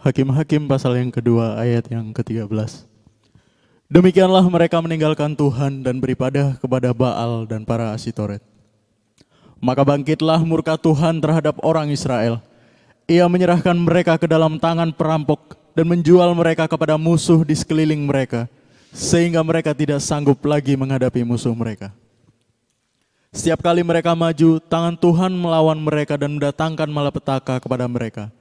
Hakim-Hakim pasal yang kedua ayat yang ke-13. Demikianlah mereka meninggalkan Tuhan dan beribadah kepada Baal dan para Asitoret. Maka bangkitlah murka Tuhan terhadap orang Israel. Ia menyerahkan mereka ke dalam tangan perampok dan menjual mereka kepada musuh di sekeliling mereka, sehingga mereka tidak sanggup lagi menghadapi musuh mereka. Setiap kali mereka maju, tangan Tuhan melawan mereka dan mendatangkan malapetaka kepada mereka,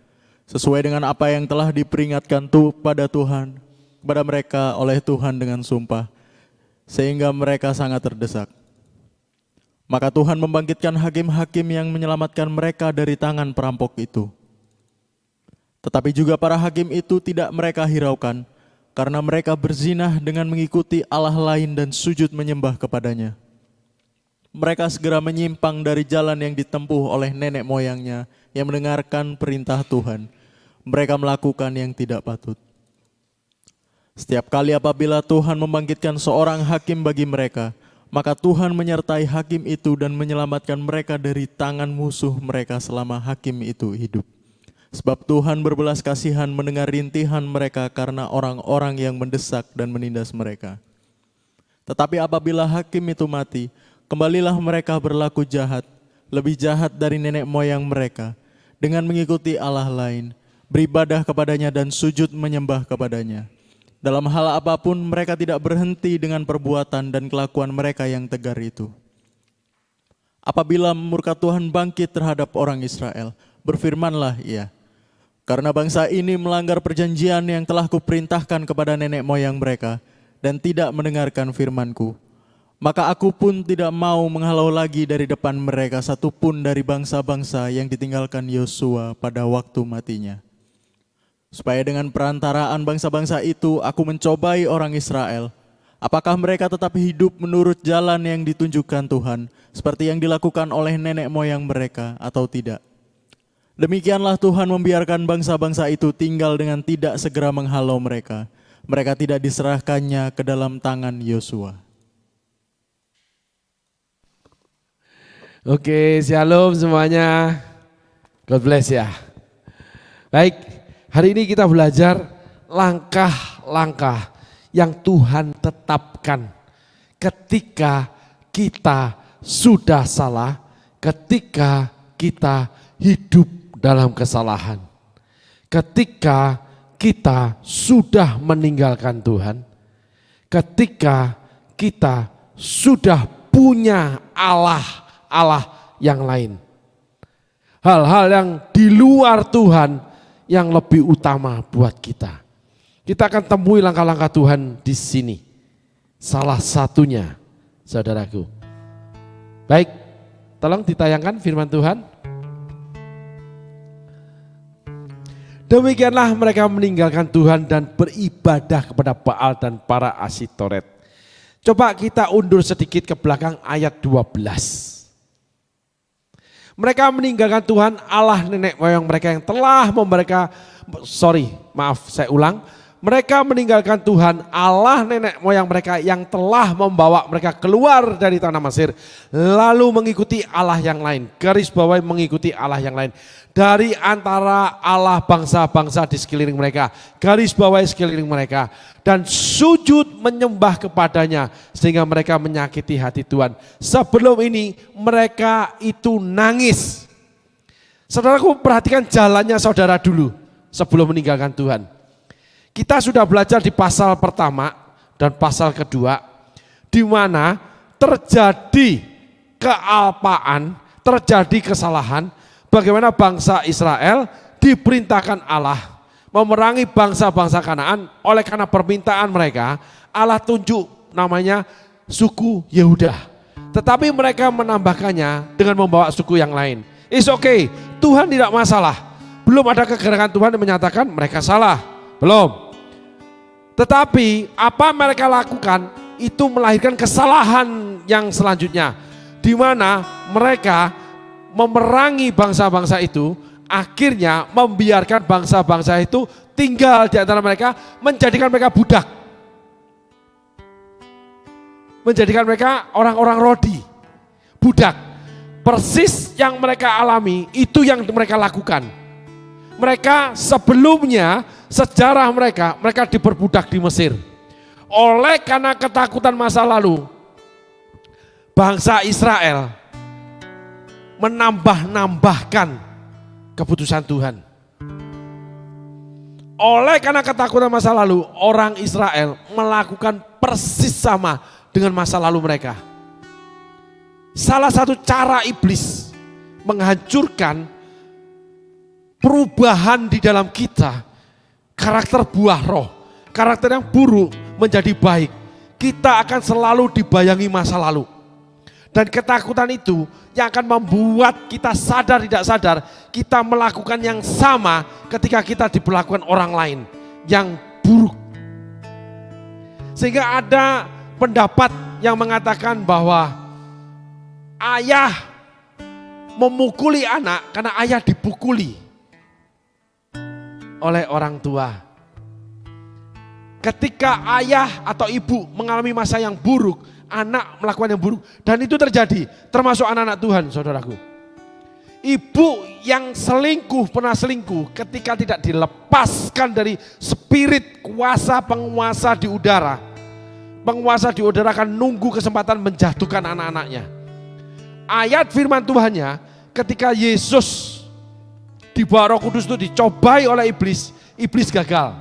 sesuai dengan apa yang telah diperingatkan kepada mereka oleh Tuhan dengan sumpah, sehingga mereka sangat terdesak. Maka Tuhan membangkitkan hakim-hakim yang menyelamatkan mereka dari tangan perampok itu. Tetapi juga para hakim itu tidak mereka hiraukan, karena mereka berzinah dengan mengikuti Allah lain dan sujud menyembah kepadanya. Mereka segera menyimpang dari jalan yang ditempuh oleh nenek moyangnya yang mendengarkan perintah Tuhan. Mereka melakukan yang tidak patut. Setiap kali apabila Tuhan membangkitkan seorang hakim bagi mereka, maka Tuhan menyertai hakim itu dan menyelamatkan mereka dari tangan musuh mereka selama hakim itu hidup. Sebab Tuhan berbelas kasihan mendengar rintihan mereka karena orang-orang yang mendesak dan menindas mereka. Tetapi apabila hakim itu mati, kembalilah mereka berlaku jahat, lebih jahat dari nenek moyang mereka, dengan mengikuti Allah lain, beribadah kepadanya dan sujud menyembah kepadanya. Dalam hal apapun mereka tidak berhenti dengan perbuatan dan kelakuan mereka yang tegar itu. Apabila murka Tuhan bangkit terhadap orang Israel, berfirmanlah ia, karena bangsa ini melanggar perjanjian yang telah kuperintahkan kepada nenek moyang mereka dan tidak mendengarkan firman-Ku, maka aku pun tidak mau menghalau lagi dari depan mereka satupun dari bangsa-bangsa yang ditinggalkan Yosua pada waktu matinya. Supaya dengan perantaraan bangsa-bangsa itu aku mencobai orang Israel, apakah mereka tetap hidup menurut jalan yang ditunjukkan Tuhan, seperti yang dilakukan oleh nenek moyang mereka atau tidak. Demikianlah Tuhan membiarkan bangsa-bangsa itu tinggal dengan tidak segera menghalau mereka. Mereka tidak diserahkannya ke dalam tangan Yosua. Oke, shalom semuanya. God bless ya. Baik, hari ini kita belajar langkah-langkah yang Tuhan tetapkan ketika kita sudah salah, ketika kita hidup dalam kesalahan. Ketika kita sudah meninggalkan Tuhan, ketika kita sudah punya Allah yang lain. Hal-hal yang di luar Tuhan yang lebih utama buat kita. Kita akan temui langkah-langkah Tuhan di sini. Salah satunya, saudaraku. Baik, tolong ditayangkan firman Tuhan. Demikianlah mereka meninggalkan Tuhan dan beribadah kepada Baal dan para Asitoret. Coba kita undur sedikit ke belakang ayat 12. Mereka meninggalkan Tuhan Allah nenek moyang mereka yang telah Mereka meninggalkan Tuhan Allah nenek moyang mereka yang telah membawa mereka keluar dari tanah Mesir, lalu mengikuti Allah yang lain. Garis bawahi mengikuti Allah yang lain. Dari antara Allah bangsa-bangsa di sekeliling mereka, garis bawahi sekeliling mereka, dan sujud menyembah kepadanya sehingga mereka menyakiti hati Tuhan. Sebelum ini mereka itu nangis. Saudaraku, perhatikan jalannya saudara dulu sebelum meninggalkan Tuhan. Kita sudah belajar di pasal pertama dan pasal kedua, di mana terjadi kealpaan, terjadi kesalahan, bagaimana bangsa Israel diperintahkan Allah memerangi bangsa-bangsa Kanaan. Oleh karena permintaan mereka, Allah tunjuk namanya suku Yehuda. Tetapi mereka menambahkannya dengan membawa suku yang lain. It's okay, Tuhan tidak masalah. Belum ada kegerangan Tuhan yang menyatakan mereka salah, belum. Tetapi apa mereka lakukan itu melahirkan kesalahan yang selanjutnya, di mana mereka memerangi bangsa-bangsa itu, akhirnya membiarkan bangsa-bangsa itu tinggal di antara mereka, menjadikan mereka budak, menjadikan mereka orang-orang rodi, budak. Persis yang mereka alami itu yang mereka lakukan. Mereka sebelumnya sejarah mereka diperbudak di Mesir. Oleh karena ketakutan masa lalu, bangsa Israel menambah-nambahkan keputusan Tuhan. Oleh karena ketakutan masa lalu, orang Israel melakukan persis sama dengan masa lalu mereka. Salah satu cara iblis menghancurkan perubahan di dalam kita, karakter buah roh, karakter yang buruk menjadi baik. Kita akan selalu dibayangi masa lalu. Dan ketakutan itu yang akan membuat kita sadar tidak sadar, kita melakukan yang sama ketika kita diperlakukan orang lain yang buruk. Sehingga ada pendapat yang mengatakan bahwa ayah memukuli anak karena ayah dipukuli oleh orang tua. Ketika ayah atau ibu mengalami masa yang buruk, anak melakukan yang buruk, dan itu terjadi termasuk anak-anak Tuhan, saudaraku. Ibu yang selingkuh, pernah selingkuh, ketika tidak dilepaskan dari spirit kuasa penguasa di udara, penguasa di udara akan nunggu kesempatan menjatuhkan anak-anaknya. Ayat firman Tuhannya, ketika Yesus di bawah Roh Kudus itu dicobai oleh iblis, iblis gagal.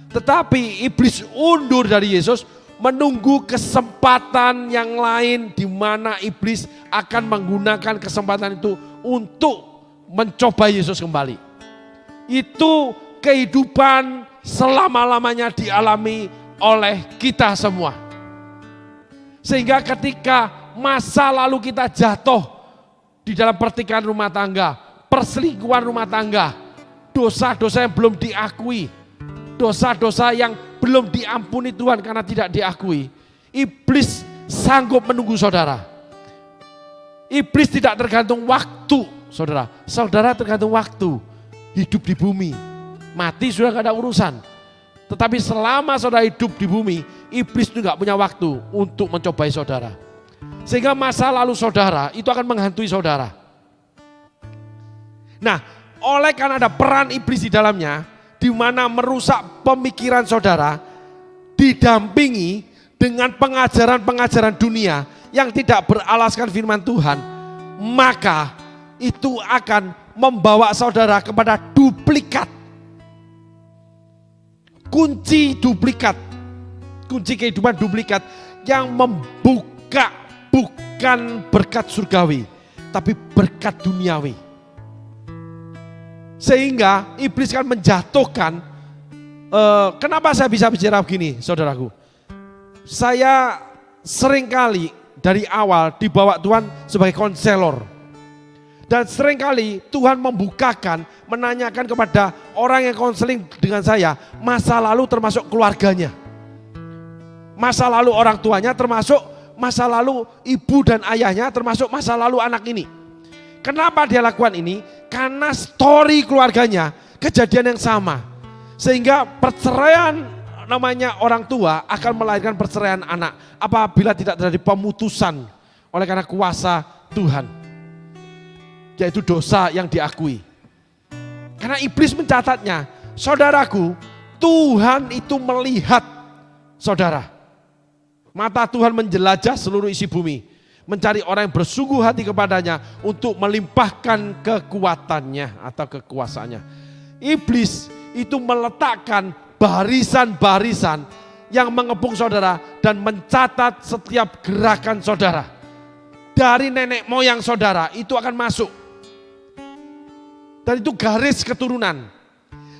Tetapi iblis undur dari Yesus, menunggu kesempatan yang lain di mana iblis akan menggunakan kesempatan itu untuk mencoba Yesus kembali. Itu kehidupan selama-lamanya dialami oleh kita semua. Sehingga ketika masa lalu kita jatuh di dalam pertikaian rumah tangga, perselingkuhan rumah tangga, dosa-dosa yang belum diakui, dosa-dosa yang belum diampuni Tuhan karena tidak diakui, iblis sanggup menunggu saudara. Iblis tidak tergantung waktu, saudara. Saudara tergantung waktu, hidup di bumi, mati sudah gak ada urusan. Tetapi selama saudara hidup di bumi, iblis itu gak punya waktu untuk mencobai saudara. Sehingga masa lalu saudara itu akan menghantui saudara. Nah, oleh karena ada peran iblis di dalamnya, di mana merusak pemikiran saudara, didampingi dengan pengajaran-pengajaran dunia yang tidak beralaskan firman Tuhan, maka itu akan membawa saudara kepada duplikat. Kunci duplikat, kunci kehidupan duplikat yang membuka bukan berkat surgawi, tapi berkat duniawi. Sehingga iblis kan menjatuhkan, kenapa saya bisa bicara begini, saudaraku? Saya seringkali dari awal dibawa Tuhan sebagai konselor. Dan seringkali Tuhan membukakan, menanyakan kepada orang yang konseling dengan saya, masa lalu termasuk keluarganya. Masa lalu orang tuanya termasuk masa lalu ibu dan ayahnya, termasuk masa lalu anak ini. Kenapa dia lakukan ini? Karena story keluarganya kejadian yang sama. Sehingga perceraian namanya orang tua akan melahirkan perceraian anak apabila tidak terjadi pemutusan oleh karena kuasa Tuhan. Yaitu dosa yang diakui. Karena iblis mencatatnya, saudaraku, Tuhan itu melihat saudara. Mata Tuhan menjelajah seluruh isi bumi, mencari orang yang bersungguh hati kepadanya untuk melimpahkan kekuatannya atau kekuasaannya. Iblis itu meletakkan barisan-barisan yang mengepung saudara dan mencatat setiap gerakan saudara. Dari nenek moyang saudara itu akan masuk. Dan itu garis keturunan.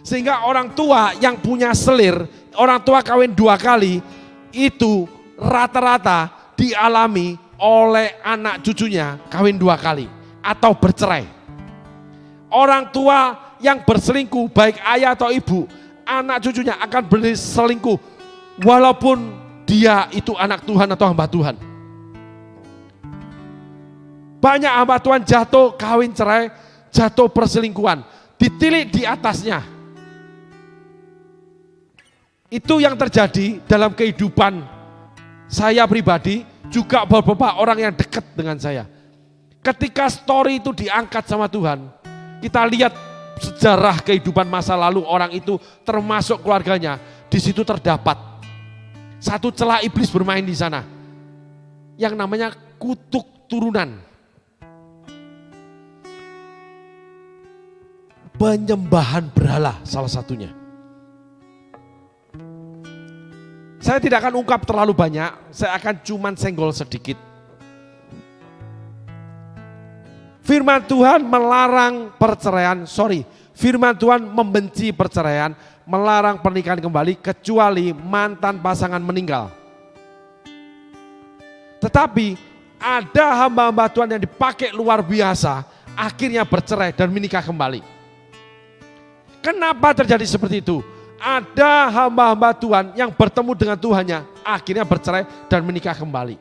Sehingga orang tua yang punya selir, orang tua kawin 2 kali, itu rata-rata dialami oleh anak cucunya kawin 2 kali atau bercerai. Orang tua yang berselingkuh, baik ayah atau ibu, anak cucunya akan berselingkuh walaupun dia itu anak Tuhan atau hamba Tuhan. Banyak hamba Tuhan jatuh kawin cerai, jatuh perselingkuhan, ditilik di atasnya. Itu yang terjadi dalam kehidupan saya pribadi, juga beberapa orang yang dekat dengan saya. Ketika story itu diangkat sama Tuhan, kita lihat sejarah kehidupan masa lalu orang itu termasuk keluarganya, di situ terdapat satu celah iblis bermain di sana yang namanya kutuk turunan. Penyembahan berhala salah satunya. Saya tidak akan ungkap terlalu banyak, saya akan cuman senggol sedikit. Firman Tuhan melarang perceraian, firman Tuhan membenci perceraian, melarang pernikahan kembali kecuali mantan pasangan meninggal. Tetapi ada hamba-hamba Tuhan yang dipakai luar biasa, akhirnya bercerai dan menikah kembali. Kenapa terjadi seperti itu? Ada hamba-hamba Tuhan yang bertemu dengan Tuhannya, akhirnya bercerai dan menikah kembali.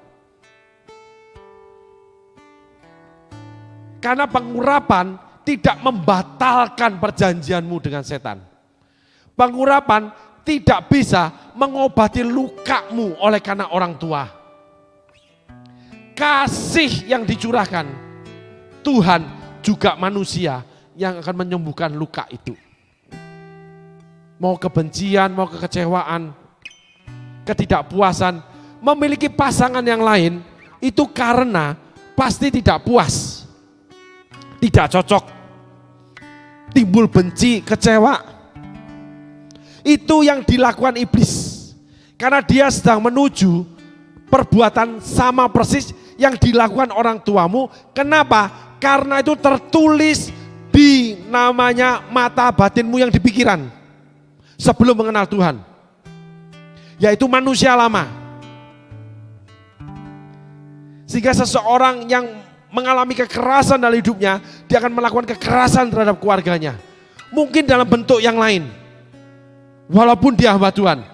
Karena pengurapan tidak membatalkan perjanjianmu dengan setan. Pengurapan tidak bisa mengobati lukamu oleh karena orang tua. Kasih yang dicurahkan Tuhan juga manusia yang akan menyembuhkan luka itu. Mau kebencian, mau kekecewaan, ketidakpuasan, memiliki pasangan yang lain itu karena pasti tidak puas, tidak cocok, timbul benci, kecewa. Itu yang dilakukan iblis. Karena dia sedang menuju perbuatan sama persis yang dilakukan orang tuamu. Kenapa? Karena itu tertulis di namanya mata batinmu yang di pikiran. Sebelum mengenal Tuhan, yaitu manusia lama. Sehingga seseorang yang mengalami kekerasan dalam hidupnya, dia akan melakukan kekerasan terhadap keluarganya. Mungkin dalam bentuk yang lain. Walaupun dia hamba Tuhan.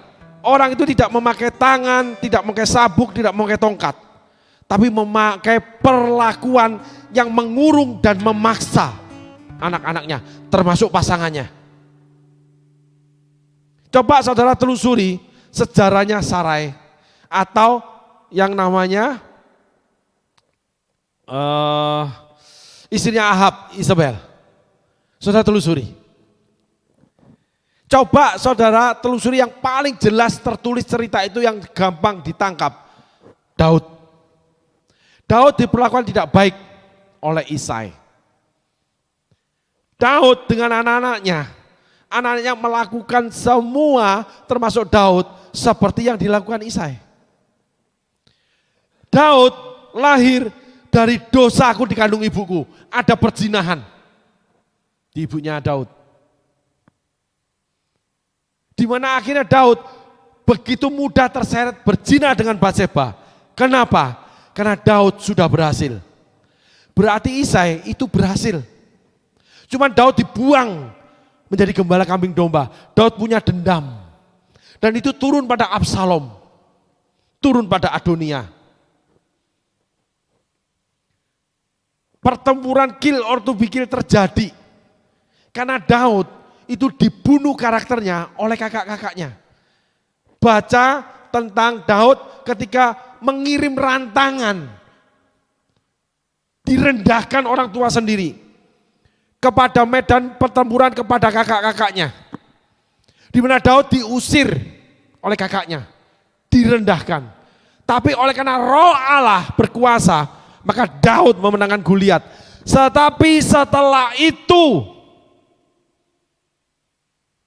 Orang itu tidak memakai tangan, tidak memakai sabuk, tidak memakai tongkat. Tapi memakai perlakuan yang mengurung dan memaksa anak-anaknya, termasuk pasangannya. Coba saudara telusuri sejarahnya Sarai atau yang namanya istrinya Ahab, Isabel. Saudara telusuri. Coba saudara telusuri yang paling jelas tertulis cerita itu yang gampang ditangkap. Daud. Daud diperlakukan tidak baik oleh Isai. Daud dengan anak-anaknya melakukan semua termasuk Daud seperti yang dilakukan Isai. Daud lahir dari dosaku di kandung ibuku. Ada perzinahan di ibunya Daud. Di mana akhirnya Daud begitu mudah terseret berzina dengan Batseba. Kenapa? Karena Daud sudah berhasil. Berarti Isai itu berhasil. Cuman Daud dibuang menjadi gembala kambing domba. Daud punya dendam. Dan itu turun pada Absalom. Turun pada Adonia. Pertempuran kill or to be kill terjadi. Karena Daud itu dibunuh karakternya oleh kakak-kakaknya. Baca tentang Daud ketika mengirim rantangan. Direndahkan orang tua sendiri. Kepada medan pertempuran kepada kakak-kakaknya. Di mana Daud diusir oleh kakaknya. Direndahkan. Tapi oleh karena roh Allah berkuasa, maka Daud memenangkan Goliat. Tetapi setelah itu,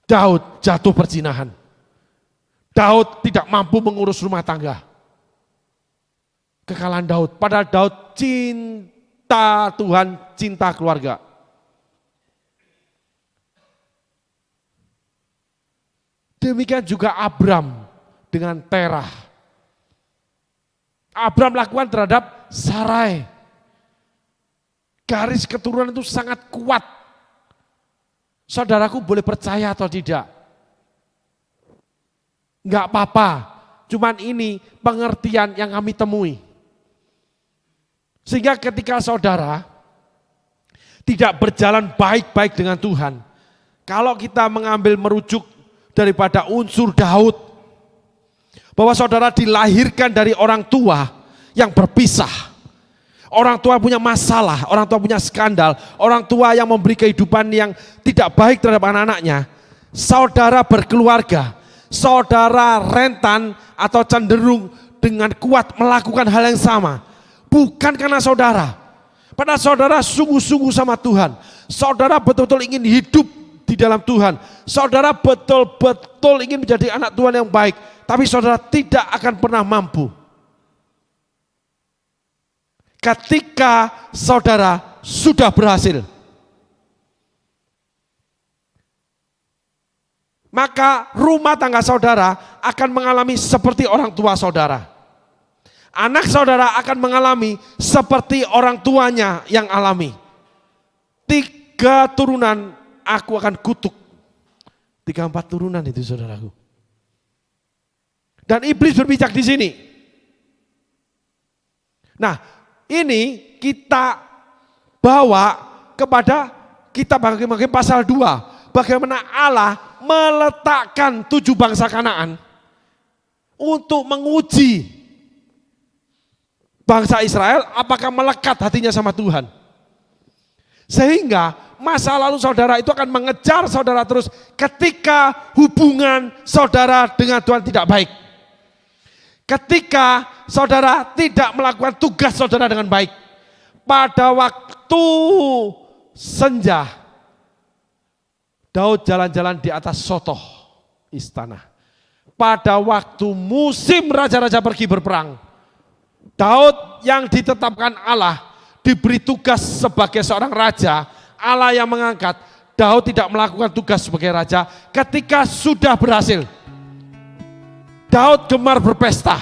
Daud jatuh perzinahan. Daud tidak mampu mengurus rumah tangga. Kekalahan Daud. Padahal Daud cinta Tuhan, cinta keluarga. Demikian juga Abram dengan Terah. Abram lakukan terhadap Sarai. Garis keturunan itu sangat kuat. Saudaraku boleh percaya atau tidak. Enggak apa-apa. Cuman ini pengertian yang kami temui. Sehingga ketika saudara tidak berjalan baik-baik dengan Tuhan. Kalau kita mengambil merujuk daripada unsur Daud, bahwa saudara dilahirkan dari orang tua yang berpisah, orang tua punya masalah, orang tua punya skandal, orang tua yang memberi kehidupan yang tidak baik terhadap anak-anaknya, saudara berkeluarga, saudara rentan atau cenderung dengan kuat melakukan hal yang sama. Bukan karena saudara, padahal saudara sungguh-sungguh sama Tuhan, saudara betul-betul ingin hidup di dalam Tuhan, saudara betul-betul ingin menjadi anak Tuhan yang baik, tapi saudara tidak akan pernah mampu. Ketika saudara sudah berhasil, maka rumah tangga saudara akan mengalami seperti orang tua saudara. Anak saudara akan mengalami seperti orang tuanya yang alami. 3 turunan aku akan kutuk. 3-4 turunan itu saudaraku. Dan iblis berpijak di sini. Nah, ini kita bawa kepada kita bagi pasal 2. Bagaimana Allah meletakkan 7 bangsa Kanaan untuk menguji bangsa Israel apakah melekat hatinya sama Tuhan. Sehingga masa lalu saudara itu akan mengejar saudara terus ketika hubungan saudara dengan Tuhan tidak baik. Ketika saudara tidak melakukan tugas saudara dengan baik. Pada waktu senja, Daud jalan-jalan di atas sotoh istana. Pada waktu musim raja-raja pergi berperang, Daud yang ditetapkan Allah diberi tugas sebagai seorang raja. Allah yang mengangkat, Daud tidak melakukan tugas sebagai raja. Ketika sudah berhasil, Daud gemar berpesta,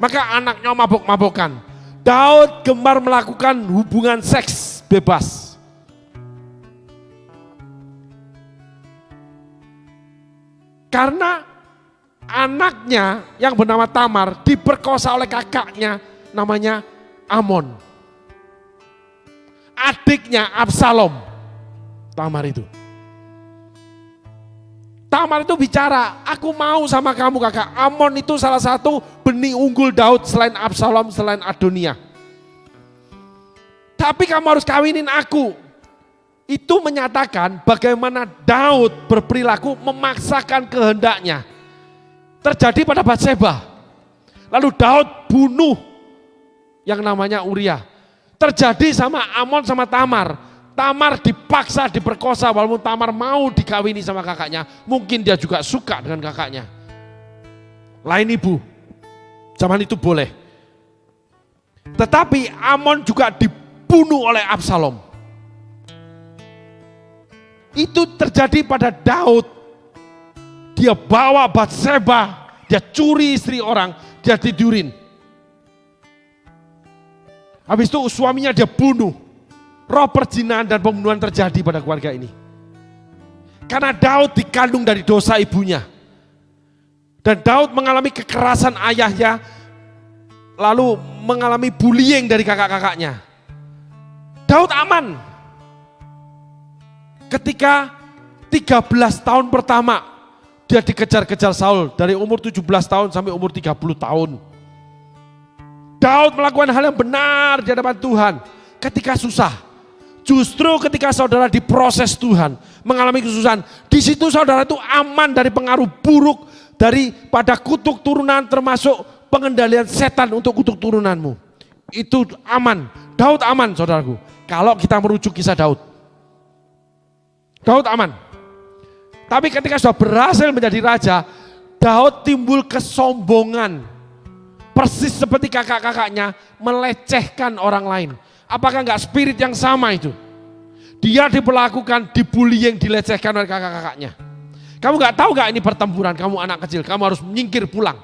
maka anaknya mabuk-mabukan. Daud gemar melakukan hubungan seks bebas. Karena anaknya yang bernama Tamar diperkosa oleh kakaknya namanya Amon. Adiknya Absalom, Tamar itu. Tamar itu bicara, aku mau sama kamu kakak. Amon itu salah satu benih unggul Daud selain Absalom, selain Adonia. Tapi kamu harus kawinin aku. Itu menyatakan bagaimana Daud berperilaku memaksakan kehendaknya. Terjadi pada Batseba. Lalu Daud bunuh yang namanya Uria. Terjadi sama Amon sama Tamar. Tamar dipaksa diperkosa walaupun Tamar mau dikawini sama kakaknya. Mungkin dia juga suka dengan kakaknya. Lain ibu. Zaman itu boleh. Tetapi Amon juga dibunuh oleh Absalom. Itu terjadi pada Daud. Dia bawa Batseba, dia curi istri orang, dia tidurin. Habis itu suaminya dia bunuh. Roh perzinahan dan pembunuhan terjadi pada keluarga ini. Karena Daud dikandung dari dosa ibunya. Dan Daud mengalami kekerasan ayahnya, lalu mengalami bullying dari kakak-kakaknya. Daud aman. Ketika 13 tahun pertama dia dikejar-kejar Saul dari umur 17 tahun sampai umur 30 tahun. Daud melakukan hal yang benar di hadapan Tuhan ketika susah. Justru ketika saudara diproses Tuhan, mengalami kesusahan, di situ saudara itu aman dari pengaruh buruk, daripada kutuk turunan termasuk pengendalian setan untuk kutuk turunanmu. Itu aman. Daud aman saudaraku. Kalau kita merujuk kisah Daud. Daud aman. Tapi ketika sudah berhasil menjadi raja, Daud timbul kesombongan. Persis seperti kakak-kakaknya melecehkan orang lain. Apakah enggak spirit yang sama itu? Dia diperlakukan, dibullying, dilecehkan oleh kakak-kakaknya. Kamu enggak tahu enggak ini pertempuran, kamu anak kecil, kamu harus menyingkir pulang.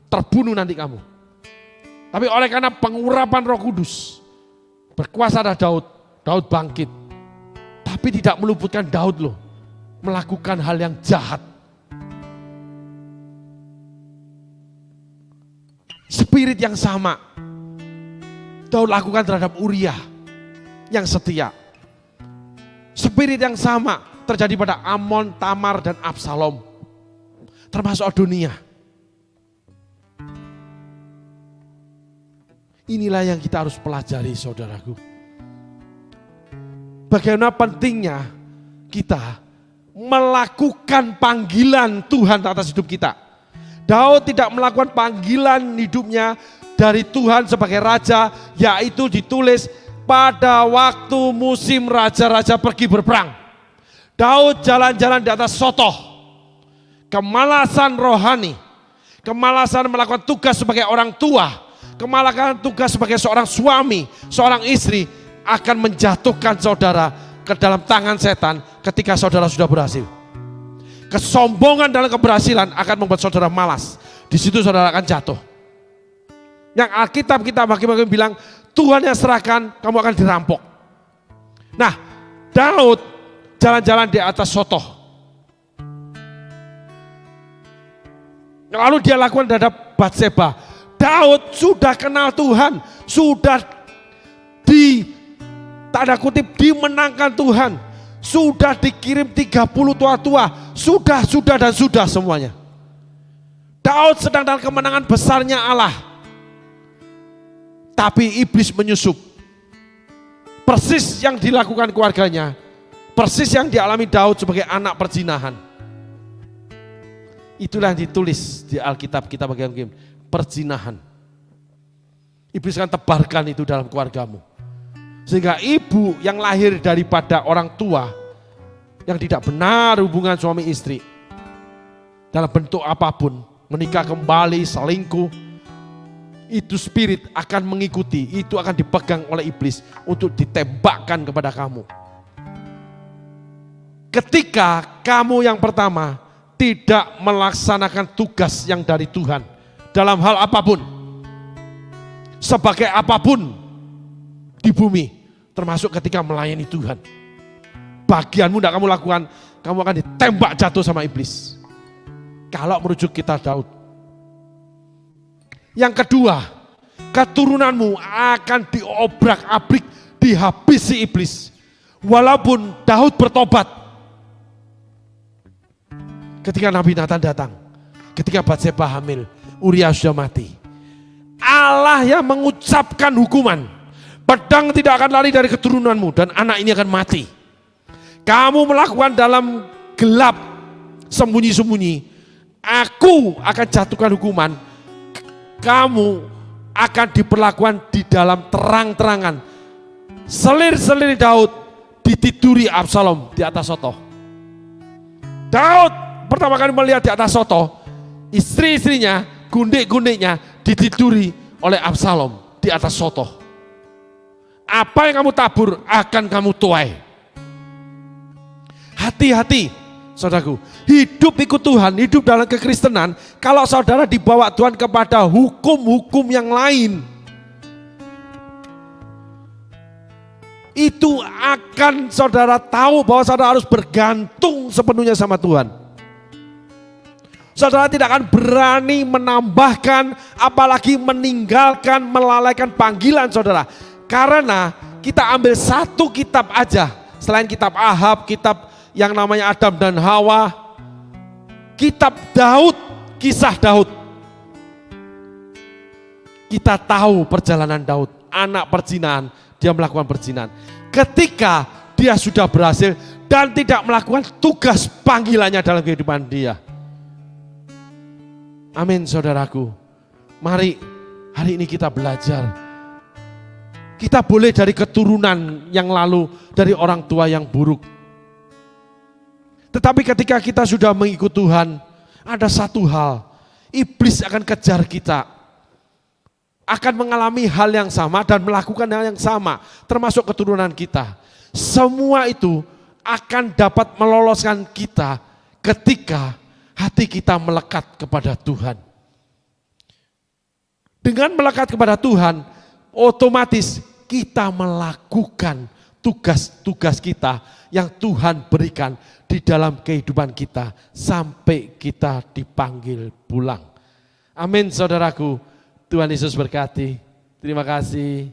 Terbunuh nanti kamu. Tapi oleh karena pengurapan Roh Kudus, berkuasa ada Daud, Daud bangkit. Tapi tidak meluputkan Daud loh, melakukan hal yang jahat. Spirit yang sama Daud lakukan terhadap Uria yang setia. Spirit yang sama terjadi pada Amon, Tamar, dan Absalom. Termasuk Adonia. Inilah yang kita harus pelajari, saudaraku. Bagaimana pentingnya kita melakukan panggilan Tuhan atas hidup kita. Daud tidak melakukan panggilan hidupnya dari Tuhan sebagai raja, yaitu ditulis pada waktu musim raja-raja pergi berperang. Daud jalan-jalan di atas sotoh, kemalasan rohani, kemalasan melakukan tugas sebagai orang tua, kemalasan tugas sebagai seorang suami, seorang istri akan menjatuhkan saudara ke dalam tangan setan ketika saudara sudah berhasil. Kesombongan dalam keberhasilan akan membuat saudara malas. Di situ saudara akan jatuh. Yang Alkitab kita bagi-bagi bilang, Tuhan yang serahkan, kamu akan dirampok. Nah, Daud jalan-jalan di atas sotoh. Lalu dia lakukan terhadap Batseba. Daud sudah kenal Tuhan, sudah tanda kutip dimenangkan Tuhan, sudah dikirim 30 tua-tua, sudah dan sudah semuanya. Daud sedang dalam kemenangan besarnya Allah. Tapi iblis menyusup. Persis yang dilakukan keluarganya, persis yang dialami Daud sebagai anak perzinahan. Itulah yang ditulis di Alkitab kita bagian perzinahan. Iblis akan tebarkan itu dalam keluargamu. Sehingga ibu yang lahir daripada orang tua yang tidak benar hubungan suami istri, dalam bentuk apapun, menikah kembali, selingkuh, itu spirit akan mengikuti, itu akan dipegang oleh iblis untuk ditembakkan kepada kamu. Ketika kamu yang pertama tidak melaksanakan tugas yang dari Tuhan dalam hal apapun, sebagai apapun di bumi, termasuk ketika melayani Tuhan, bagianmu tidak kamu lakukan, kamu akan ditembak jatuh sama iblis. Kalau merujuk kita Daud. Yang kedua, keturunanmu akan diobrak-abrik, dihabisi iblis. Walaupun Daud bertobat. Ketika Nabi Nathan datang, ketika Batseba hamil, Uria sudah mati. Allah yang mengucapkan hukuman, pedang tidak akan lari dari keturunanmu dan anak ini akan mati. Kamu melakukan dalam gelap, sembunyi-sembunyi, aku akan jatuhkan hukuman. Kamu akan diperlakukan di dalam terang-terangan. Selir-selir Daud ditiduri Absalom di atas sotoh. Daud pertama kali melihat di atas sotoh, istri-istrinya, gundik-gundiknya ditiduri oleh Absalom di atas sotoh. Apa yang kamu tabur akan kamu tuai. Hati-hati saudaraku, hidup ikut Tuhan, hidup dalam kekristenan, kalau saudara dibawa Tuhan kepada hukum-hukum yang lain, itu akan saudara tahu bahwa saudara harus bergantung sepenuhnya sama Tuhan. Saudara tidak akan berani menambahkan, apalagi meninggalkan, melalaikan panggilan saudara. Karena kita ambil satu kitab aja, selain kitab Ahab, kitab yang namanya Adam dan Hawa, kitab Daud, kisah Daud. Kita tahu perjalanan Daud, anak perzinahan, dia melakukan perzinahan. Ketika dia sudah berhasil dan tidak melakukan tugas panggilannya dalam kehidupan dia. Amin saudaraku. Mari hari ini kita belajar. Kita boleh dari keturunan yang lalu, dari orang tua yang buruk. Tetapi ketika kita sudah mengikut Tuhan, ada satu hal, iblis akan kejar kita, akan mengalami hal yang sama dan melakukan hal yang sama, termasuk keturunan kita. Semua itu akan dapat meloloskan kita ketika hati kita melekat kepada Tuhan. Dengan melekat kepada Tuhan, otomatis kita melakukan tugas-tugas kita yang Tuhan berikan di dalam kehidupan kita sampai kita dipanggil pulang. Amin saudaraku. Tuhan Yesus berkati. Terima kasih.